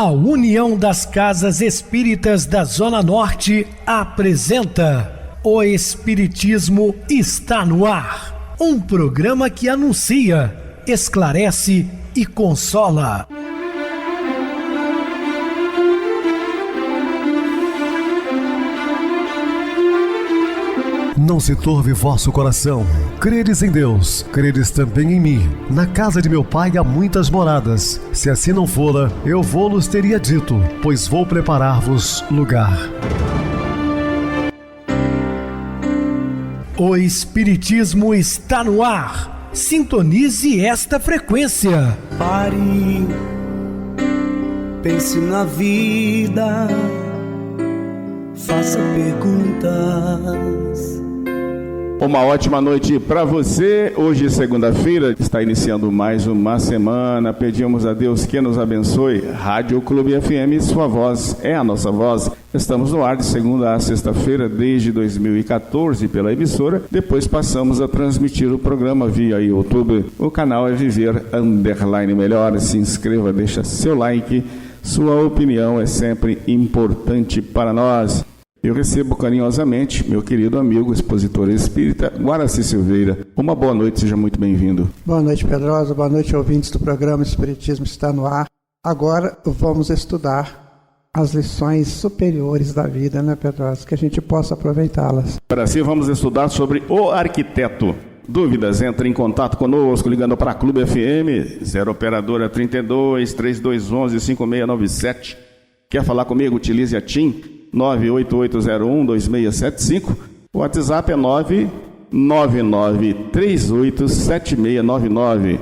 A União das Casas Espíritas da Zona Norte apresenta O Espiritismo está no ar. Um programa que anuncia, esclarece e consola. Não se turve vosso coração. Credes em Deus, credes também em mim. Na casa de meu pai há muitas moradas. Se assim não fora, eu vou-los teria dito, pois vou preparar-vos lugar. O Espiritismo está no ar. Sintonize esta frequência. Pare, pense na vida, faça perguntas. Uma ótima noite para você. Hoje, segunda-feira, está iniciando mais uma semana. Pedimos a Deus que nos abençoe. Rádio Clube FM, sua voz é a nossa voz. Estamos no ar de segunda a sexta-feira desde 2014 pela emissora. Depois passamos a transmitir o programa via YouTube. O canal é Viver_Melhor. Se inscreva, deixa seu like. Sua opinião é sempre importante para nós. Eu recebo carinhosamente meu querido amigo, expositor espírita, Guaraci Silveira. Uma boa noite, seja muito bem-vindo. Boa noite, Pedrosa. Boa noite, ouvintes do programa Espiritismo está no ar. Agora vamos estudar as lições superiores da vida, né, Pedrosa? Que a gente possa aproveitá-las. Para assim, vamos estudar sobre o arquiteto. Dúvidas? Entre em contato conosco ligando para a Clube FM, 0 operadora 32 3211 5697. Quer falar comigo? Utilize a TIM 988012675. O WhatsApp é 999387699.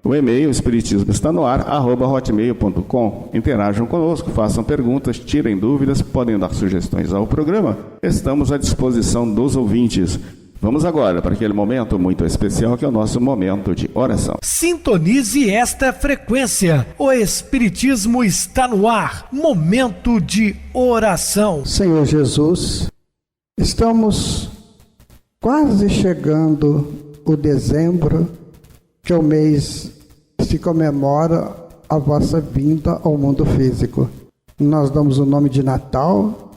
O e-mail espiritismo está no ar @hotmail.com. Interajam conosco, façam perguntas, tirem dúvidas, podem dar sugestões ao programa. Estamos à disposição dos ouvintes. Vamos agora para aquele momento muito especial que é o nosso momento de oração. Sintonize esta frequência. O Espiritismo está no ar. Momento de oração. Senhor Jesus, estamos quase chegando o dezembro, que é o mês que comemora a vossa vinda ao mundo físico. Nós damos o nome de Natal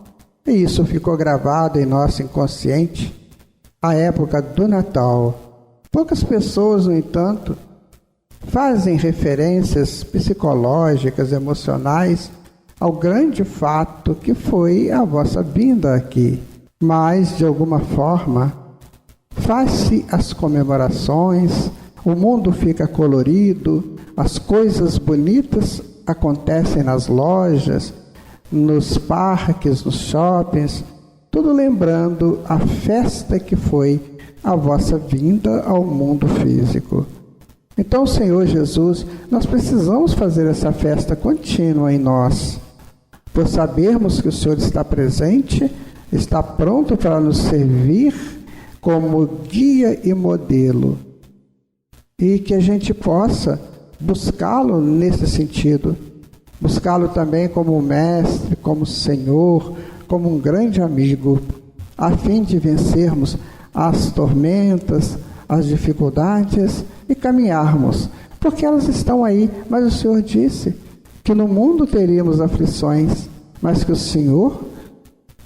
e isso ficou gravado em nosso inconsciente. A época do Natal. Poucas pessoas, no entanto, fazem referências psicológicas, emocionais ao grande fato que foi a vossa vinda aqui. Mas, de alguma forma, faz-se as comemorações, o mundo fica colorido, as coisas bonitas acontecem nas lojas, nos parques, nos shoppings, tudo lembrando a festa que foi a vossa vinda ao mundo físico. Então, Senhor Jesus, nós precisamos fazer essa festa contínua em nós, por sabermos que o Senhor está presente, está pronto para nos servir como guia e modelo, e que a gente possa buscá-lo nesse sentido, buscá-lo também como mestre, como Senhor, como um grande amigo, a fim de vencermos as tormentas, as dificuldades e caminharmos, porque elas estão aí, mas o Senhor disse que no mundo teríamos aflições, mas que o Senhor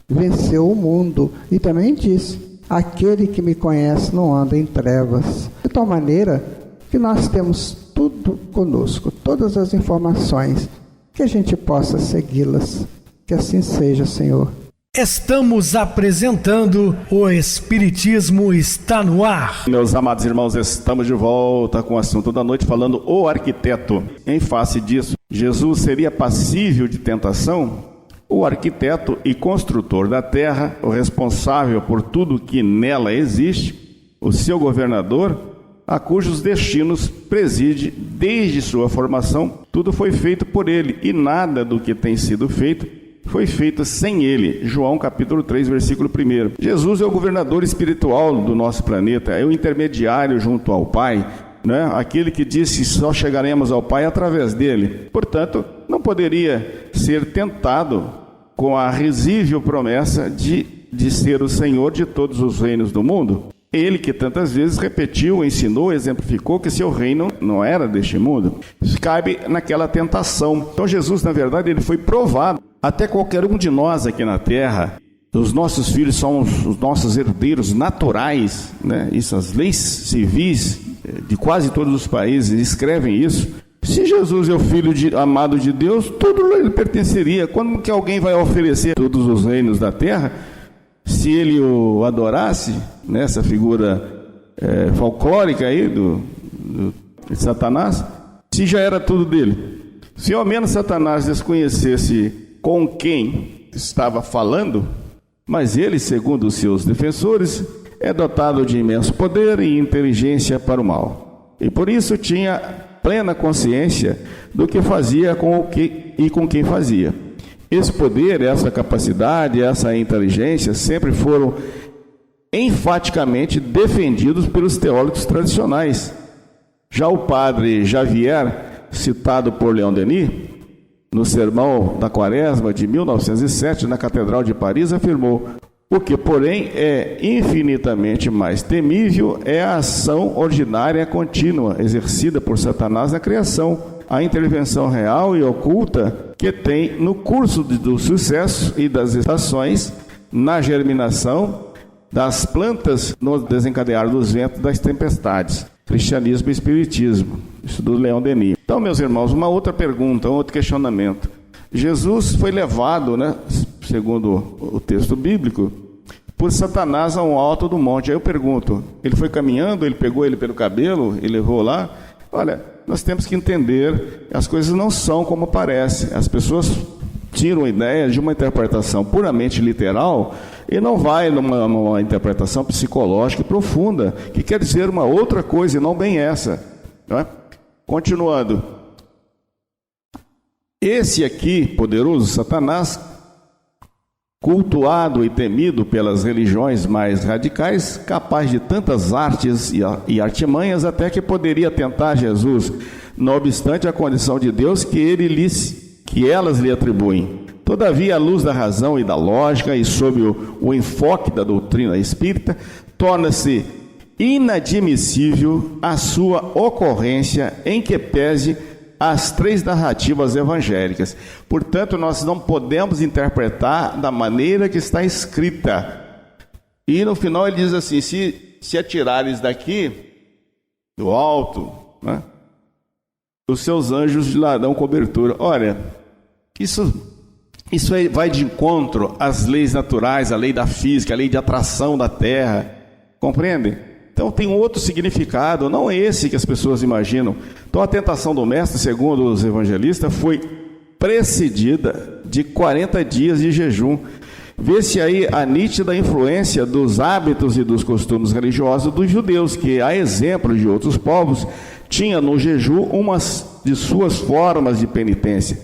venceu o mundo e também disse: aquele que me conhece não anda em trevas. De tal maneira que nós temos tudo conosco, todas as informações, que a gente possa segui-las. Que assim seja, Senhor. Estamos apresentando O Espiritismo está no ar. Meus amados irmãos, estamos de volta com o assunto da noite, falando o arquiteto. Em face disso, Jesus seria passível de tentação? O arquiteto e construtor da terra, o responsável por tudo que nela existe, o seu governador, a cujos destinos preside desde sua formação, tudo foi feito por ele, e nada do que tem sido feito foi feito sem ele. João capítulo 3, versículo 1. Jesus é o governador espiritual do nosso planeta, é o intermediário junto ao Pai, né? Aquele que disse só chegaremos ao Pai através dele. Portanto, não poderia ser tentado com a risível promessa de ser o Senhor de todos os reinos do mundo. Ele que tantas vezes repetiu, ensinou, exemplificou que seu reino não era deste mundo. Isso cabe naquela tentação. Então Jesus, na verdade, ele foi provado. Até qualquer um de nós aqui na terra, os nossos filhos são os nossos herdeiros naturais, né? Isso, as leis civis de quase todos os países escrevem isso. Se Jesus é o Filho amado de Deus, tudo ele pertenceria. Quando que alguém vai oferecer todos os reinos da terra? Se ele o adorasse, nessa figura folclórica aí de Satanás, se já era tudo dele. Se ao menos Satanás desconhecesse com quem estava falando, mas ele, segundo os seus defensores, é dotado de imenso poder e inteligência para o mal. E por isso tinha plena consciência do que fazia com quem fazia. Esse poder, essa capacidade, essa inteligência sempre foram enfaticamente defendidos pelos teólogos tradicionais. Já o padre Xavier, citado por Leon Denis, no Sermão da Quaresma de 1907, na Catedral de Paris, afirmou: o que, porém, é infinitamente mais temível é a ação ordinária contínua exercida por Satanás na criação, a intervenção real e oculta que tem no curso do sucesso e das estações, na germinação das plantas, no desencadear dos ventos das tempestades. Cristianismo e Espiritismo, isso do Leon Denis. Então, meus irmãos, uma outra pergunta, um outro questionamento. Jesus foi levado, né, segundo o texto bíblico, por Satanás a um alto do monte. Aí eu pergunto, ele foi caminhando, ele pegou ele pelo cabelo e levou lá? Olha, nós temos que entender, as coisas não são como parece. As pessoas tiram a ideia de uma interpretação puramente literal e não vai numa interpretação psicológica profunda, que quer dizer uma outra coisa e não bem essa, não é? Continuando, esse aqui, poderoso Satanás, cultuado e temido pelas religiões mais radicais, capaz de tantas artes e artimanhas, até que poderia tentar Jesus, não obstante a condição de Deus que elas lhe atribuem. Todavia, à luz da razão e da lógica, e sob o enfoque da doutrina espírita, torna-se inadmissível a sua ocorrência em que pese as três narrativas evangélicas. Portanto, nós não podemos interpretar da maneira que está escrita. E no final ele diz assim: se atirares daqui, do alto, né, os seus anjos lhe darão cobertura. Olha, isso aí vai de encontro às leis naturais, a lei da física, a lei de atração da terra. Compreende? Então tem um outro significado, não é esse que as pessoas imaginam. Então a tentação do mestre, segundo os evangelistas, foi precedida de 40 dias de jejum. Vê-se aí a nítida influência dos hábitos e dos costumes religiosos dos judeus, que, a exemplo de outros povos, tinha no jejum uma de suas formas de penitência.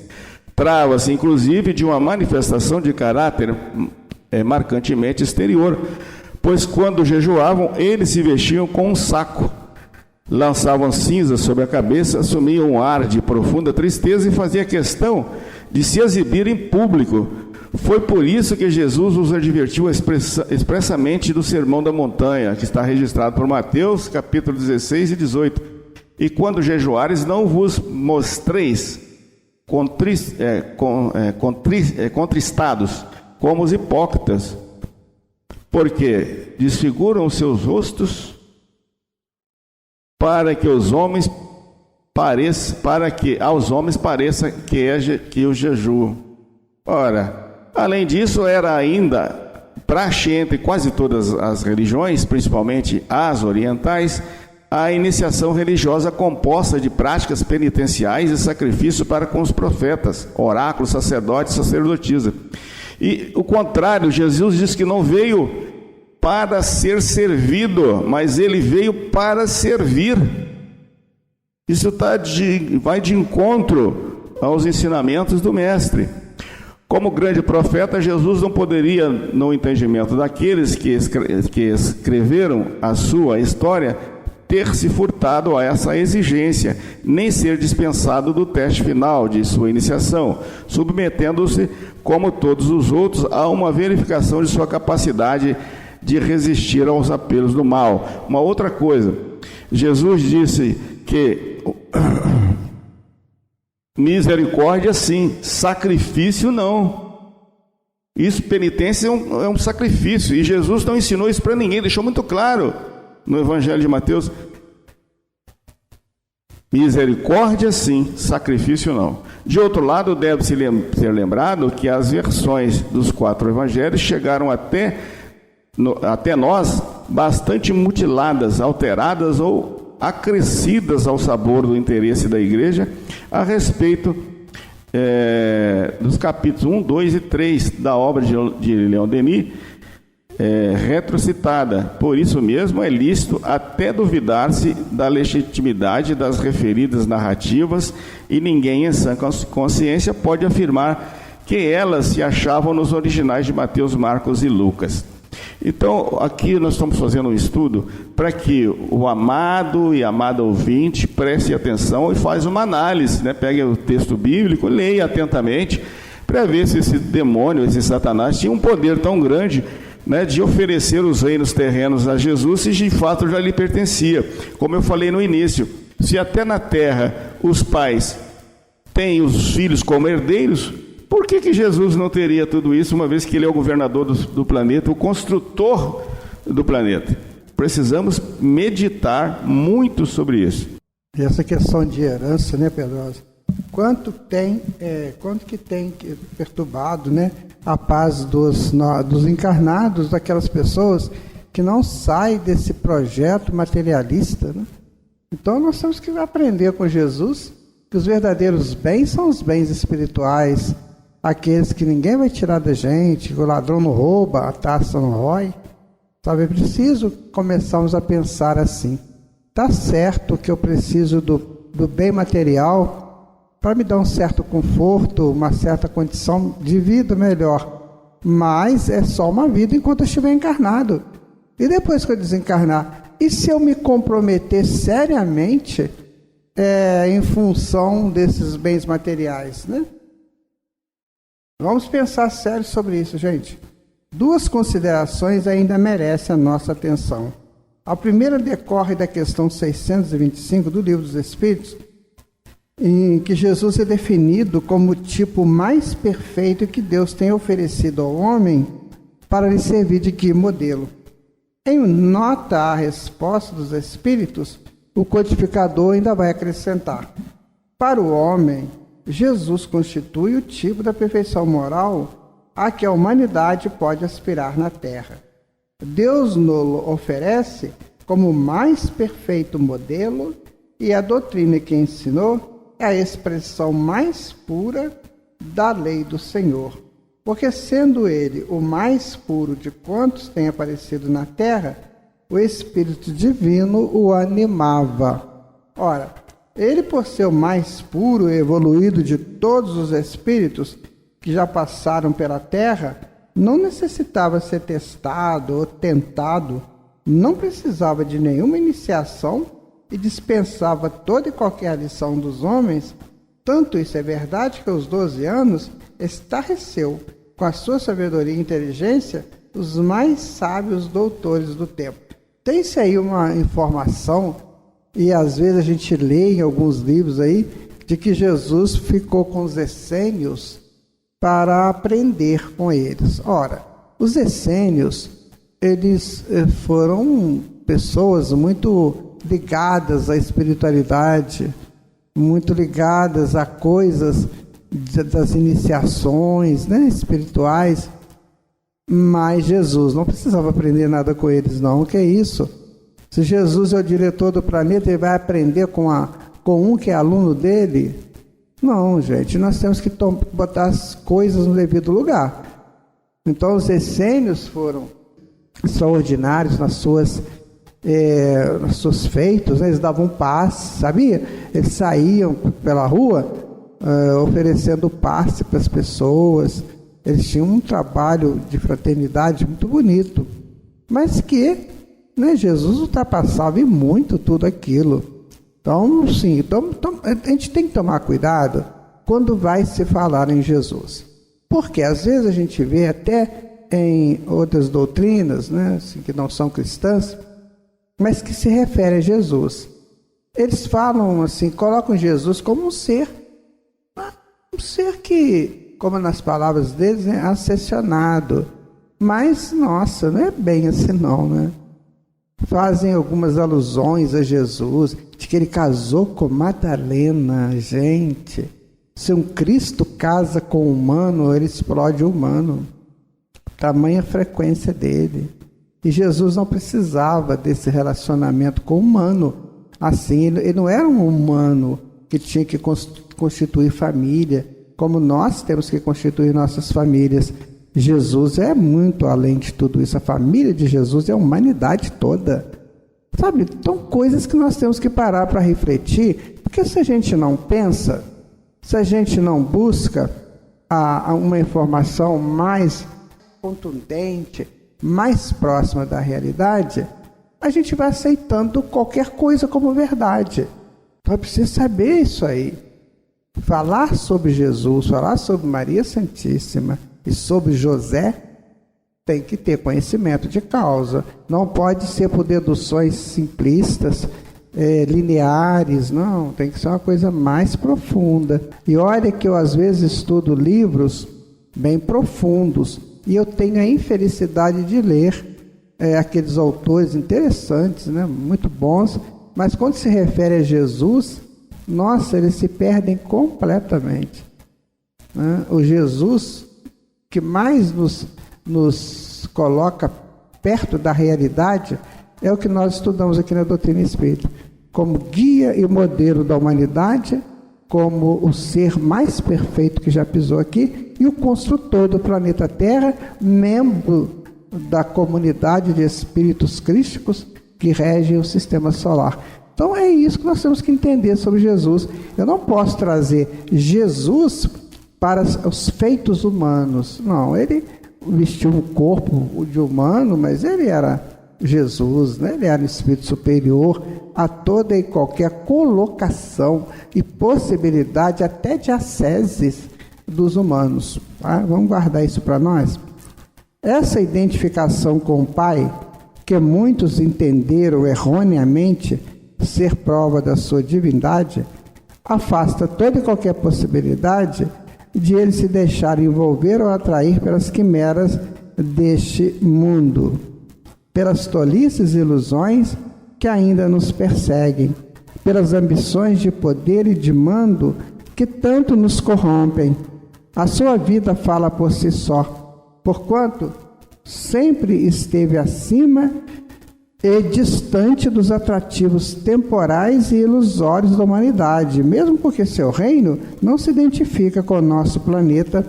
Trava-se, inclusive, de uma manifestação de caráter marcantemente exterior, pois quando jejuavam, eles se vestiam com um saco, lançavam cinzas sobre a cabeça, assumiam um ar de profunda tristeza e faziam questão de se exibir em público. Foi por isso que Jesus os advertiu expressamente do Sermão da Montanha, que está registrado por Mateus, capítulo 16 e 18. E quando jejuares, não vos mostreis contristados como os hipócritas, porque desfiguram os seus rostos para que aos homens pareça que o jejum. Ora, além disso, era ainda praxe entre quase todas as religiões, principalmente as orientais, a iniciação religiosa composta de práticas penitenciais e sacrifício para com os profetas, oráculos, sacerdotes e sacerdotisas. E o contrário, Jesus diz que não veio para ser servido, mas ele veio para servir. Isso vai de encontro aos ensinamentos do Mestre. Como grande profeta, Jesus não poderia, no entendimento daqueles que escreveram a sua história, ter se furtado a essa exigência, nem ser dispensado do teste final de sua iniciação, submetendo-se, como todos os outros, a uma verificação de sua capacidade de resistir aos apelos do mal. Uma outra coisa, Jesus disse que misericórdia sim, sacrifício não. Isso, penitência é um sacrifício, e Jesus não ensinou isso para ninguém, deixou muito claro no Evangelho de Mateus. Misericórdia sim, sacrifício não. De outro lado, deve ser lembrado que as versões dos 4 evangelhos chegaram até nós bastante mutiladas, alteradas ou acrescidas ao sabor do interesse da igreja a respeito dos capítulos 1, 2 e 3 da obra de Leon Denis, retrocitada. Por isso mesmo é lícito até duvidar-se da legitimidade das referidas narrativas, e ninguém em sã consciência pode afirmar que elas se achavam nos originais de Mateus, Marcos e Lucas. Então, aqui nós estamos fazendo um estudo para que o amado e amada ouvinte preste atenção e faz uma análise, né? Pegue o texto bíblico, leia atentamente, para ver se esse demônio, esse Satanás, tinha um poder tão grande, né, de oferecer os reinos terrenos a Jesus, se de fato já lhe pertencia. Como eu falei no início, se até na terra os pais têm os filhos como herdeiros, por que Jesus não teria tudo isso, uma vez que ele é o governador do planeta, o construtor do planeta? Precisamos meditar muito sobre isso. E essa questão de herança, né, Pedrosa? Quanto que tem perturbado, né, a paz dos encarnados, daquelas pessoas que não saem desse projeto materialista, né? Então nós temos que aprender com Jesus que os verdadeiros bens são os bens espirituais, aqueles que ninguém vai tirar da gente, que o ladrão não rouba, a taça não rói. Sabe, é preciso começarmos a pensar assim. Tá certo que eu preciso do bem material para me dar um certo conforto, uma certa condição de vida melhor. Mas é só uma vida enquanto eu estiver encarnado. E depois que eu desencarnar? E se eu me comprometer seriamente em função desses bens materiais, né? Vamos pensar sério sobre isso, gente. 2 considerações ainda merecem a nossa atenção. A primeira decorre da questão 625 do Livro dos Espíritos, em que Jesus é definido como o tipo mais perfeito que Deus tem oferecido ao homem para lhe servir de guia e modelo. Em nota à resposta dos Espíritos, o codificador ainda vai acrescentar: para o homem, Jesus constitui o tipo da perfeição moral a que a humanidade pode aspirar na Terra. Deus nos oferece como o mais perfeito modelo, e a doutrina que ensinou é a expressão mais pura da lei do Senhor, porque sendo ele o mais puro de quantos têm aparecido na terra, o Espírito Divino o animava. Ora, ele, por ser o mais puro e evoluído de todos os espíritos que já passaram pela terra, não necessitava ser testado ou tentado, não precisava de nenhuma iniciação e dispensava toda e qualquer lição dos homens. Tanto isso é verdade que aos 12 anos estarreceu, com a sua sabedoria e inteligência, os mais sábios doutores do tempo. Tem-se aí uma informação, e às vezes a gente lê em alguns livros aí, de que Jesus ficou com os essênios para aprender com eles. Ora, os essênios, eles foram pessoas muito ligadas à espiritualidade, muito ligadas a coisas das iniciações, né, espirituais, mas Jesus não precisava aprender nada com eles, não. O que é isso? Se Jesus é o diretor do planeta, ele vai aprender com um que é aluno dele? Não, gente, nós temos que botar as coisas no devido lugar. Então, os essênios foram extraordinários nas suas feitos, né? Eles davam passe, sabia? Eles saíam pela rua oferecendo passe para as pessoas. Eles tinham um trabalho de fraternidade muito bonito, mas que, né, Jesus ultrapassava em muito tudo aquilo. Então, sim, a gente tem que tomar cuidado quando vai se falar em Jesus, porque às vezes a gente vê até em outras doutrinas, né, assim, que não são cristãs, mas que se refere a Jesus. Eles falam assim, colocam Jesus como um ser que, como nas palavras deles, é ascensionado. Mas, nossa, não é bem assim não, né? Fazem algumas alusões a Jesus, de que ele casou com Madalena. Gente, se um Cristo casa com um humano, ele explode o humano. Tamanha frequência dele. E Jesus não precisava desse relacionamento com o humano. Assim, ele não era um humano que tinha que constituir família, como nós temos que constituir nossas famílias. Jesus é muito além de tudo isso. A família de Jesus é a humanidade toda. Sabe? Então, coisas que nós temos que parar para refletir, porque se a gente não pensa, se a gente não busca uma informação mais contundente, mais próxima da realidade, a gente vai aceitando qualquer coisa como verdade. Então, é preciso saber isso aí. Falar sobre Jesus, falar sobre Maria Santíssima e sobre José, tem que ter conhecimento de causa. Não pode ser por deduções simplistas, lineares, não. Tem que ser uma coisa mais profunda. E olha que eu às vezes estudo livros bem profundos e eu tenho a infelicidade de ler aqueles autores interessantes, né, muito bons, mas quando se refere a Jesus, nossa, eles se perdem completamente, né? O Jesus que mais nos coloca perto da realidade é o que nós estudamos aqui na doutrina espírita, como guia e modelo da humanidade, como o ser mais perfeito que já pisou aqui e o construtor do planeta Terra, membro da comunidade de espíritos crísticos que regem o sistema solar. Então é isso que nós temos que entender sobre Jesus. Eu não posso trazer Jesus para os feitos humanos. Não, ele vestiu um corpo de humano, mas ele era Jesus, né? Ele era um espírito superior a toda e qualquer colocação e possibilidade até de asceses dos humanos. Tá? Vamos guardar isso para nós. Essa identificação com o Pai, que muitos entenderam erroneamente ser prova da sua divindade, afasta toda e qualquer possibilidade de ele se deixar envolver ou atrair pelas quimeras deste mundo, pelas tolices e ilusões que ainda nos perseguem, pelas ambições de poder e de mando que tanto nos corrompem. A sua vida fala por si só, porquanto sempre esteve acima e distante dos atrativos temporais e ilusórios da humanidade, mesmo porque seu reino não se identifica com o nosso planeta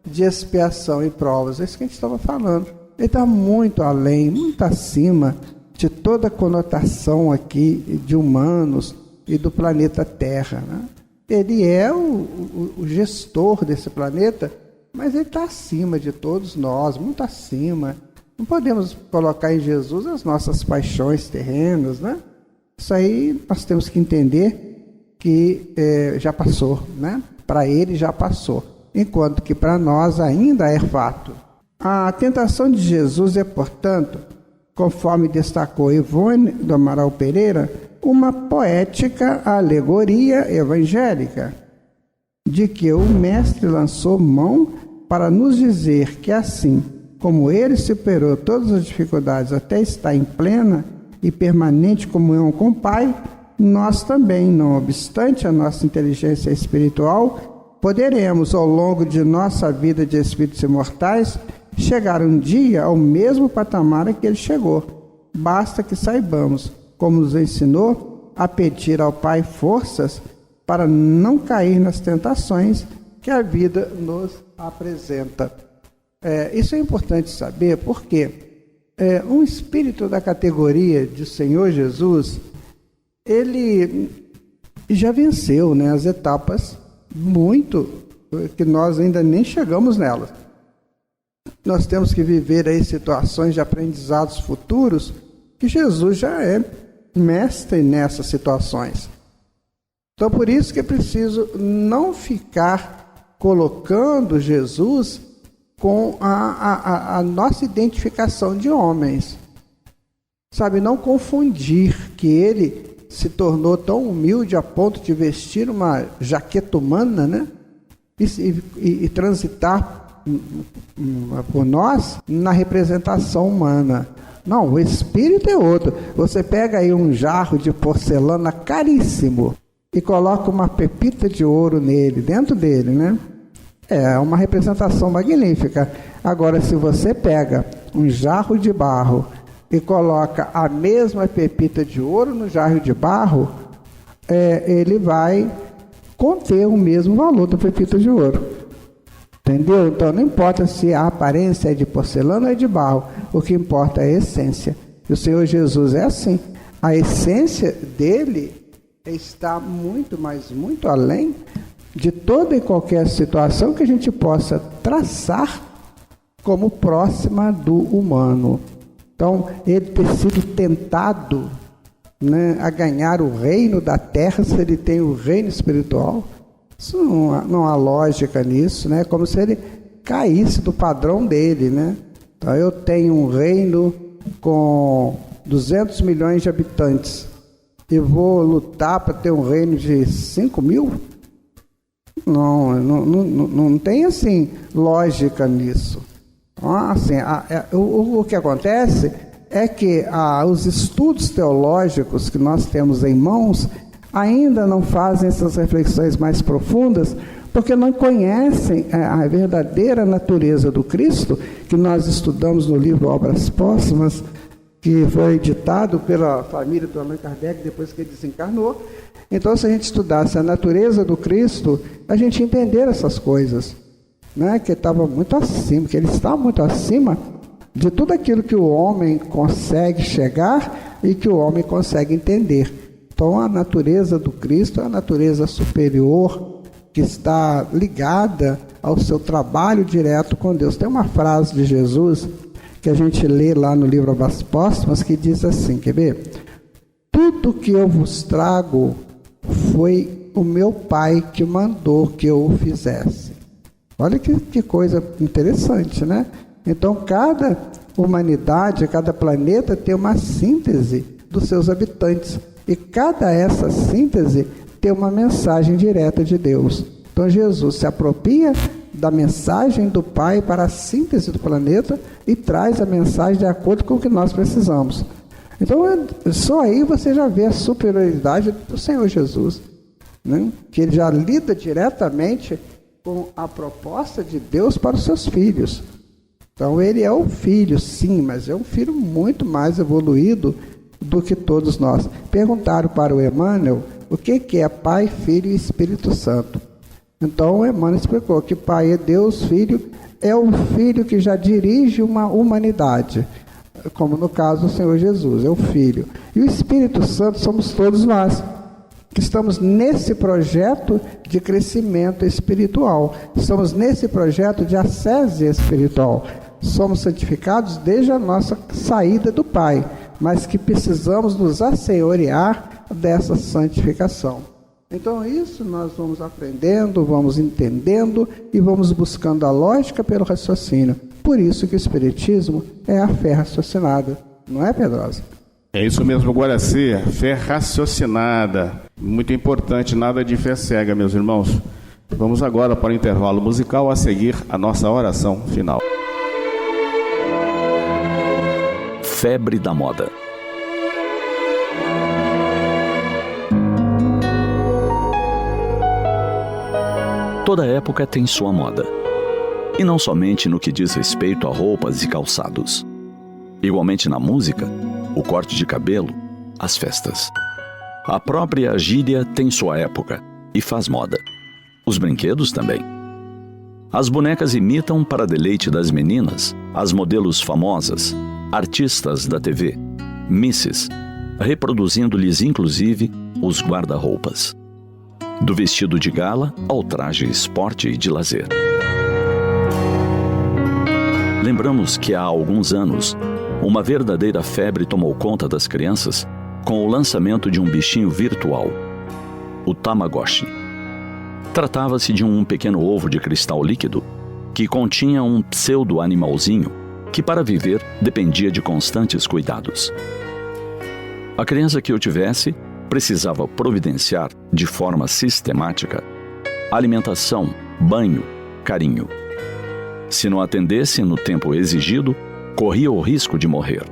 de expiação e provas. É isso que a gente estava falando. Ele está muito além, muito acima de toda a conotação aqui de humanos e do planeta Terra, né? Ele é o gestor desse planeta, mas ele está acima de todos nós, muito acima. Não podemos colocar em Jesus as nossas paixões terrenas, né? Isso aí nós temos que entender que já passou, né? Para ele já passou, enquanto que para nós ainda é fato. A tentação de Jesus é, portanto, conforme destacou Ivone do Amaral Pereira, uma poética alegoria evangélica, de que o Mestre lançou mão para nos dizer que assim como ele superou todas as dificuldades até estar em plena e permanente comunhão com o Pai, nós também, não obstante a nossa inteligência espiritual, poderemos, ao longo de nossa vida de espíritos imortais, chegar um dia ao mesmo patamar a que ele chegou. Basta que saibamos, como nos ensinou, a pedir ao Pai forças para não cair nas tentações que a vida nos apresenta. Isso é importante saber porque um espírito da categoria de Senhor Jesus, ele já venceu, né, as etapas muito que nós ainda nem chegamos nelas. Nós temos que viver aí situações de aprendizados futuros que Jesus já é mestre nessas situações. Então, por isso que é preciso não ficar colocando Jesus com a nossa identificação de homens. Sabe, não confundir que ele se tornou tão humilde a ponto de vestir uma jaqueta humana, né? E transitar por nós na representação humana. Não, o espírito é outro. Você pega aí um jarro de porcelana caríssimo e coloca uma pepita de ouro nele, dentro dele, né? É uma representação magnífica. Agora, se você pega um jarro de barro e coloca a mesma pepita de ouro no jarro de barro, ele vai conter o mesmo valor da pepita de ouro. Entendeu? Então não importa se a aparência é de porcelana ou é de barro, o que importa é a essência. E o Senhor Jesus é assim. A essência dele está muito, mas muito além de toda e qualquer situação que a gente possa traçar como próxima do humano. Então, ele ter sido tentado, né, a ganhar o reino da terra, se ele tem o reino espiritual, isso não há lógica nisso, né? Como se ele caísse do padrão dele, né? Então, eu tenho um reino com 200 milhões de habitantes e vou lutar para ter um reino de 5 mil? Não tem, assim, lógica nisso. Assim, o que acontece é que os estudos teológicos que nós temos em mãos ainda não fazem essas reflexões mais profundas, porque não conhecem a verdadeira natureza do Cristo, que nós estudamos no livro Obras Póstumas, que foi editado pela família do Allan Kardec depois que ele desencarnou. Então, se a gente estudasse a natureza do Cristo, a gente entender essas coisas, né? Que estava muito acima, que ele está muito acima de tudo aquilo que o homem consegue chegar e que o homem consegue entender. Então, a natureza do Cristo é a natureza superior, que está ligada ao seu trabalho direto com Deus. Tem uma frase de Jesus que a gente lê lá no livro Obras Póstumas, que diz assim, quer ver? Tudo que eu vos trago foi o meu Pai que mandou que eu o fizesse. Olha que coisa interessante, né? Então, cada humanidade, cada planeta tem uma síntese dos seus habitantes. E cada essa síntese tem uma mensagem direta de Deus. Então, Jesus se apropria da mensagem do Pai para a síntese do planeta e traz a mensagem de acordo com o que nós precisamos. Então, só aí você já vê a superioridade do Senhor Jesus, né? Que ele já lida diretamente com a proposta de Deus para os seus filhos. Então, ele é um filho, sim, mas é um filho muito mais evoluído do que todos nós. Perguntaram para o Emmanuel o que é Pai, Filho e Espírito Santo. Então, o Emmanuel explicou que Pai é Deus, Filho é o Filho que já dirige uma humanidade, como no caso do Senhor Jesus, é o Filho. E o Espírito Santo somos todos nós, que estamos nesse projeto de crescimento espiritual, estamos nesse projeto de ascese espiritual. Somos santificados desde a nossa saída do Pai, mas que precisamos nos assenhorear dessa santificação. Então isso nós vamos aprendendo, vamos entendendo e vamos buscando a lógica pelo raciocínio. Por isso que o Espiritismo é a fé raciocinada, não é, Pedrosa? É isso mesmo, Guaraci, fé raciocinada, muito importante, nada de fé cega, meus irmãos. Vamos agora para o intervalo musical, a seguir a nossa oração final. Febre da moda. Toda época tem sua moda. E não somente no que diz respeito a roupas e calçados. Igualmente na música, o corte de cabelo, as festas. A própria gíria tem sua época e faz moda. Os brinquedos também. As bonecas imitam, para deleite das meninas, as modelos famosas, artistas da TV, misses, reproduzindo-lhes inclusive os guarda-roupas. Do vestido de gala ao traje esporte e de lazer. Lembramos que há alguns anos, uma verdadeira febre tomou conta das crianças com o lançamento de um bichinho virtual, o Tamagotchi. Tratava-se de um pequeno ovo de cristal líquido que continha um pseudo-animalzinho que, para viver, dependia de constantes cuidados. A criança que eu tivesse precisava providenciar, de forma sistemática, alimentação, banho, carinho. Se não atendesse no tempo exigido, corria o risco de morrer.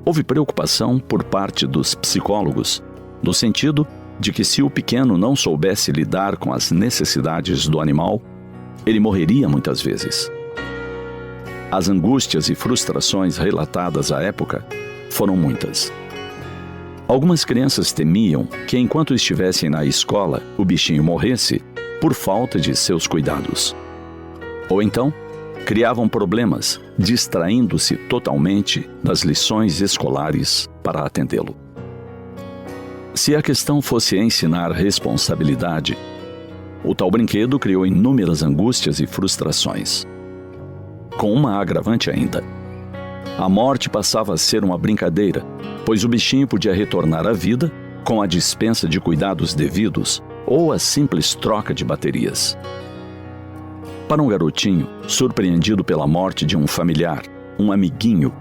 Houve preocupação por parte dos psicólogos, no sentido de que se o pequeno não soubesse lidar com as necessidades do animal, ele morreria muitas vezes. As angústias e frustrações relatadas à época foram muitas. Algumas crianças temiam que, enquanto estivessem na escola, o bichinho morresse por falta de seus cuidados. Ou então, criavam problemas, distraindo-se totalmente das lições escolares para atendê-lo. Se a questão fosse ensinar responsabilidade, o tal brinquedo criou inúmeras angústias e frustrações. Com uma agravante ainda. A morte passava a ser uma brincadeira, pois o bichinho podia retornar à vida com a dispensa de cuidados devidos ou a simples troca de baterias. Para um garotinho, surpreendido pela morte de um familiar, um amiguinho,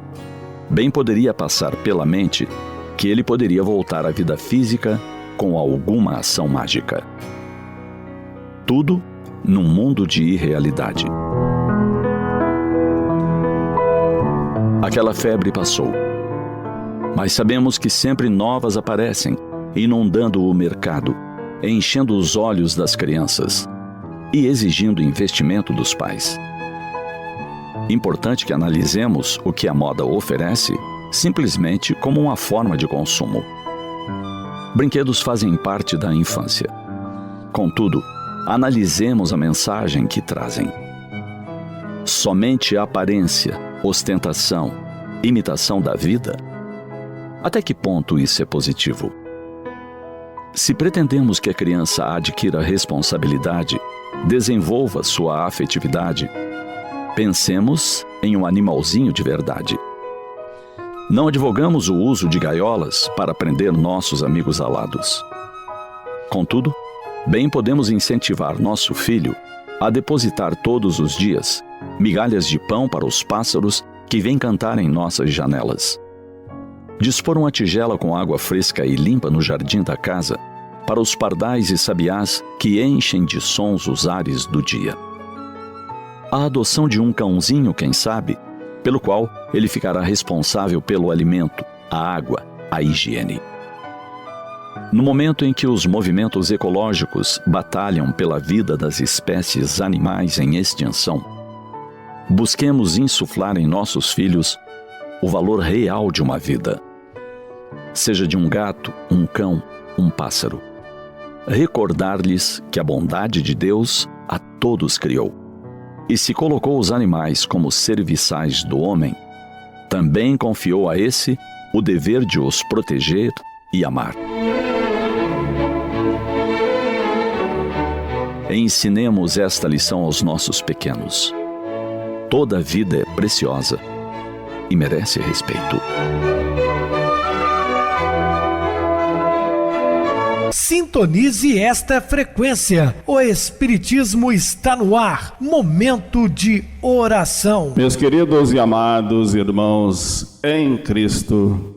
bem poderia passar pela mente que ele poderia voltar à vida física com alguma ação mágica. Tudo num mundo de irrealidade. Aquela febre passou, mas sabemos que sempre novas aparecem, inundando o mercado, enchendo os olhos das crianças e exigindo investimento dos pais. Importante que analisemos o que a moda oferece simplesmente como uma forma de consumo. Brinquedos fazem parte da infância. Contudo, analisemos a mensagem que trazem. Somente a aparência, ostentação, imitação da vida? Até que ponto isso é positivo? Se pretendemos que a criança adquira responsabilidade, desenvolva sua afetividade, pensemos em um animalzinho de verdade. Não advogamos o uso de gaiolas para prender nossos amigos alados. Contudo, bem podemos incentivar nosso filho a depositar todos os dias migalhas de pão para os pássaros que vêm cantar em nossas janelas. Dispor uma tigela com água fresca e limpa no jardim da casa para os pardais e sabiás que enchem de sons os ares do dia. A adoção de um cãozinho, quem sabe, pelo qual ele ficará responsável pelo alimento, a água, a higiene. No momento em que os movimentos ecológicos batalham pela vida das espécies animais em extinção, busquemos insuflar em nossos filhos o valor real de uma vida. Seja de um gato, um cão, um pássaro. Recordar-lhes que a bondade de Deus a todos criou. E se colocou os animais como serviçais do homem, também confiou a esse o dever de os proteger e amar. Ensinemos esta lição aos nossos pequenos. Toda vida é preciosa e merece respeito. Sintonize esta frequência. O Espiritismo está no ar. Momento de oração. Meus queridos e amados irmãos em Cristo,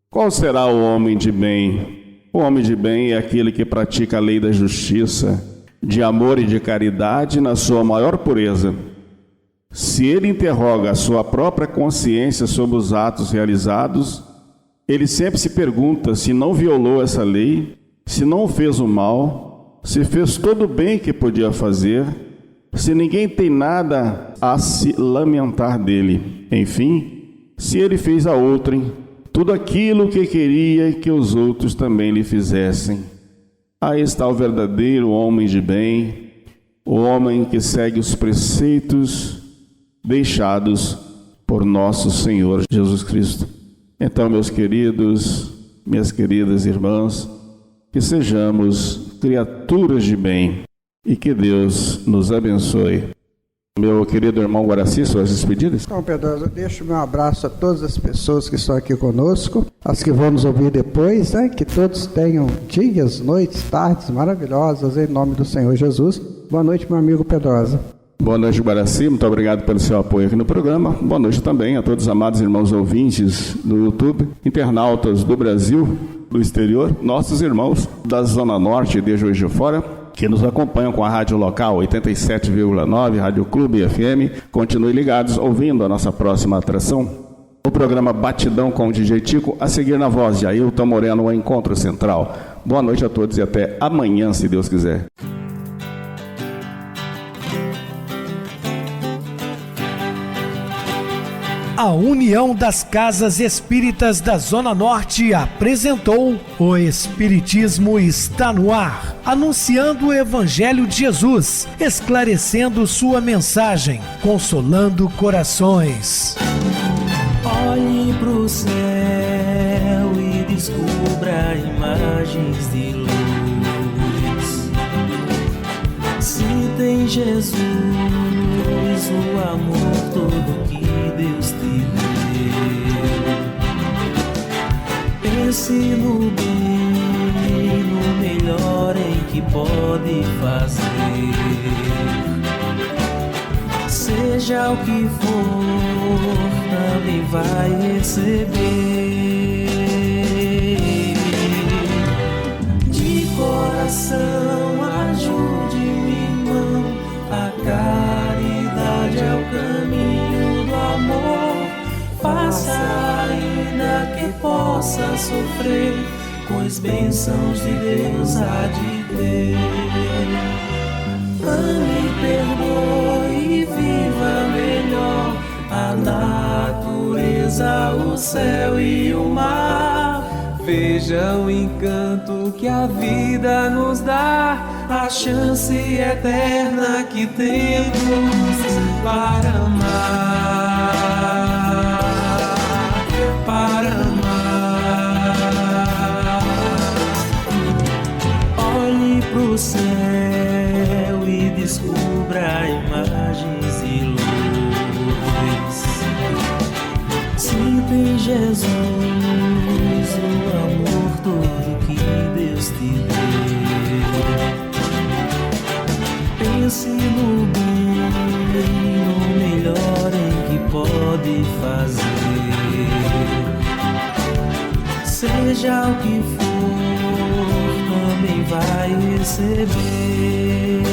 qual será o homem de bem? O homem de bem é aquele que pratica a lei da justiça, de amor e de caridade na sua maior pureza. Se ele interroga a sua própria consciência sobre os atos realizados, ele sempre se pergunta se não violou essa lei, se não fez o mal, se fez todo o bem que podia fazer, se ninguém tem nada a se lamentar dele. Enfim, se ele fez a outrem tudo aquilo que queria que os outros também lhe fizessem. Aí está o verdadeiro homem de bem, o homem que segue os preceitos deixados por nosso Senhor Jesus Cristo. Então, meus queridos, minhas queridas irmãs, que sejamos criaturas de bem e que Deus nos abençoe. Meu querido irmão Guaraci, suas despedidas? Então, Pedro, eu deixo meu abraço a todas as pessoas que estão aqui conosco, as que vão nos ouvir depois, né? Que todos tenham dias, noites, tardes maravilhosas, em nome do Senhor Jesus. Boa noite, meu amigo Pedrosa. Boa noite, Guaraci. Muito obrigado pelo seu apoio aqui no programa. Boa noite também a todos os amados irmãos ouvintes do YouTube, internautas do Brasil, do exterior, nossos irmãos da Zona Norte de Juiz de Fora, que nos acompanham com a rádio local 87,9, Rádio Clube FM. Continuem ligados, ouvindo a nossa próxima atração. O programa Batidão com o DJ Tico, a seguir na voz de Ailton Moreno, o Encontro Central. Boa noite a todos e até amanhã, se Deus quiser. A União das Casas Espíritas da Zona Norte apresentou O Espiritismo Está no Ar, anunciando o Evangelho de Jesus, esclarecendo sua mensagem, consolando corações. Olhe pro céu e descubra imagens de luz. Se tem Jesus, o amor todo que Deus te deu. Pense no bem, no melhor em que pode fazer. Seja o que for, também vai receber. De coração, ajude-me, irmão. A caridade é o caminho do amor. Faça ainda que possa sofrer, pois bênçãos de Deus há de ter. Ame, perdoe e viva melhor a natureza, o céu e o mar. Veja o encanto que a vida nos dá, a chance eterna que temos para amar, para amar. Olhe pro céu e descubra imagens e luz. Sinta em Jesus o amor todo que Deus te deu. Pense no bem, no melhor em que pode fazer. Seja o que for, também vai receber.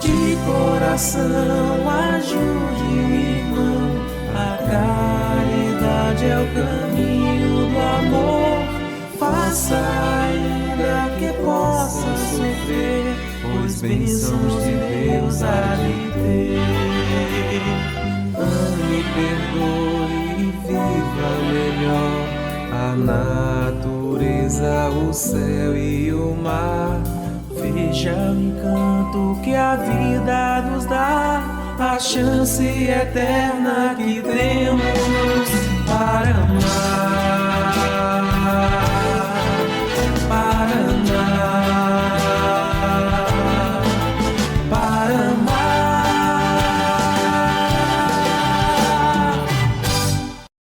De coração, ajude-me, irmão. A caridade é o caminho do amor. Faça ainda que possa sofrer, pois bênçãos de Deus há de ter. Ame, perdoe e viva melhor a natureza, o céu e o mar. Veja o encanto que a vida nos dá, a chance eterna que temos para amar, para amar, para amar.